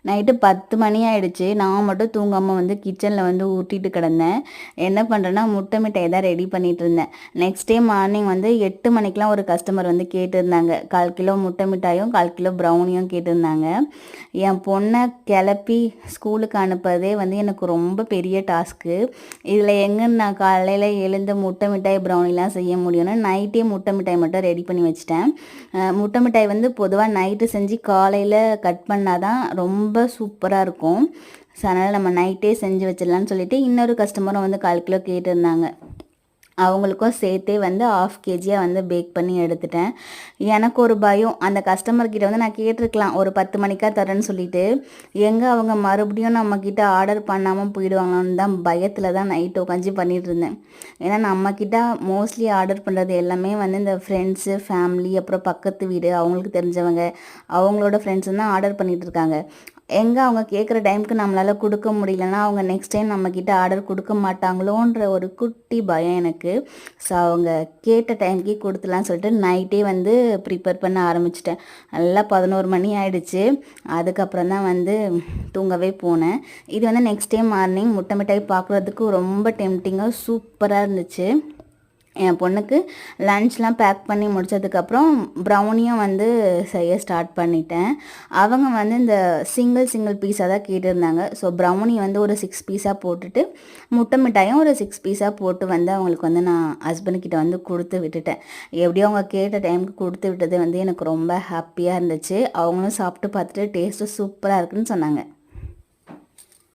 Night 10 மணி ஆயிடுச்சு. நான் மட்டும் தூங்காம வந்து கிச்சன்ல வந்து உருட்டிட்டு கிடந்தேன். என்ன பண்றேன்னா, முட்டை மிட்டாய் தான் ரெடி பண்ணிட்டு இருந்தேன். நெக்ஸ்ட் டே மார்னிங் வந்து 8 மணிக்கெலாம் ஒரு கஸ்டமர் வந்து கேட்டிருந்தாங்க. 1/4 கிலோ முட்டை மிட்டாயும், 1/4 கிலோ ப்ரௌனியும் கேட்டிருந்தாங்க. என் பொண்ணை கிளப்பி ஸ்கூலுக்கு அனுப்புறதே வந்து எனக்கு ரொம்ப பெரிய டாஸ்க்கு. இதில் எங்கே நான் காலையில் எழுந்து முட்டை மிட்டாய், ப்ரௌனிலாம் செய்ய முடியும்னு நைட்டே முட்டை மிட்டாய் மட்டும் ரெடி பண்ணி வச்சுட்டேன். முட்டை மிட்டாய் வந்து பொதுவாக நைட்டு செஞ்சு காலையில் கட் பண்ணால் தான் ரொம்ப சூப்பராக இருக்கும். ஸோ அதனால் நம்ம நைட்டே செஞ்சு வச்சிடலான்னு சொல்லிட்டு இன்னொரு கஸ்டமரும் வந்து 1/4 கிலோ கேட்டிருந்தாங்க. அவங்களுக்கும் சேர்த்தே வந்து 1/2 கேஜியாக வந்து பேக் பண்ணி எடுத்துட்டேன். எனக்கு ஒரு பயம், அந்த கஸ்டமர்கிட்ட வந்து நான் கேட்டிருக்கலாம் ஒரு 10 மணிக்கா தரேன்னு சொல்லிட்டு. எங்கே அவங்க மறுபடியும் நம்மக்கிட்ட ஆர்டர் பண்ணாமல் போயிடுவாங்கன்னு தான் பயத்தில் தான் நைட்டு உட்காந்து பண்ணிகிட்டு இருந்தேன். ஏன்னா நம்மக்கிட்ட மோஸ்ட்லி ஆர்டர் பண்ணுறது எல்லாமே வந்து இந்த ஃப்ரெண்ட்ஸு, ஃபேமிலி, அப்புறம் பக்கத்து வீடு, அவங்களுக்கு தெரிஞ்சவங்க, அவங்களோட ஃப்ரெண்ட்ஸு தான் ஆர்டர் பண்ணிகிட்டு இருக்காங்க. எங்கே அவங்க கேட்குற டைமுக்கு நம்மளால் கொடுக்க முடியலன்னா அவங்க நெக்ஸ்ட் டைம் நம்மக்கிட்ட ஆர்டர் கொடுக்க மாட்டாங்களோன்ற ஒரு குட்டி பயம் எனக்கு. ஸோ அவங்க கேட்ட டைமுக்கே கொடுத்துலான்னு சொல்லிட்டு நைட்டே வந்து ப்ரிப்பேர் பண்ண ஆரம்பிச்சிட்டேன். நல்லா 11 மணி ஆகிடுச்சு. அதுக்கப்புறம் தான் வந்து தூங்கவே போனேன். இது வந்து நெக்ஸ்ட் டே மார்னிங் முட்டை மிட்டாய் பார்க்குறதுக்கு ரொம்ப டெம்டிங்காக சூப்பராக இருந்துச்சு. என் பொண்ணுக்கு லன்ச்லாம் பேக் பண்ணி முடித்ததுக்கப்புறம் ப்ரௌனியும் வந்து செய்ய ஸ்டார்ட் பண்ணிட்டேன். அவங்க வந்து இந்த சிங்கிள் பீஸாக தான் கேட்டிருந்தாங்க. ஸோ ப்ரௌனி வந்து ஒரு 6 பீஸாக போட்டுட்டு, முட்டை மிட்டாயும் ஒரு 6 பீஸாக போட்டு வந்து அவங்களுக்கு வந்து நான் ஹஸ்பண்ட்கிட்ட வந்து கொடுத்து விட்டுட்டேன். எப்படியோ அவங்க கேட்ட டைமுக்கு கொடுத்து விட்டது வந்து எனக்கு ரொம்ப ஹாப்பியாக இருந்துச்சு. அவங்களும் சாப்பிட்டு பார்த்துட்டு டேஸ்ட்டு சூப்பராக இருக்குன்னு சொன்னாங்க.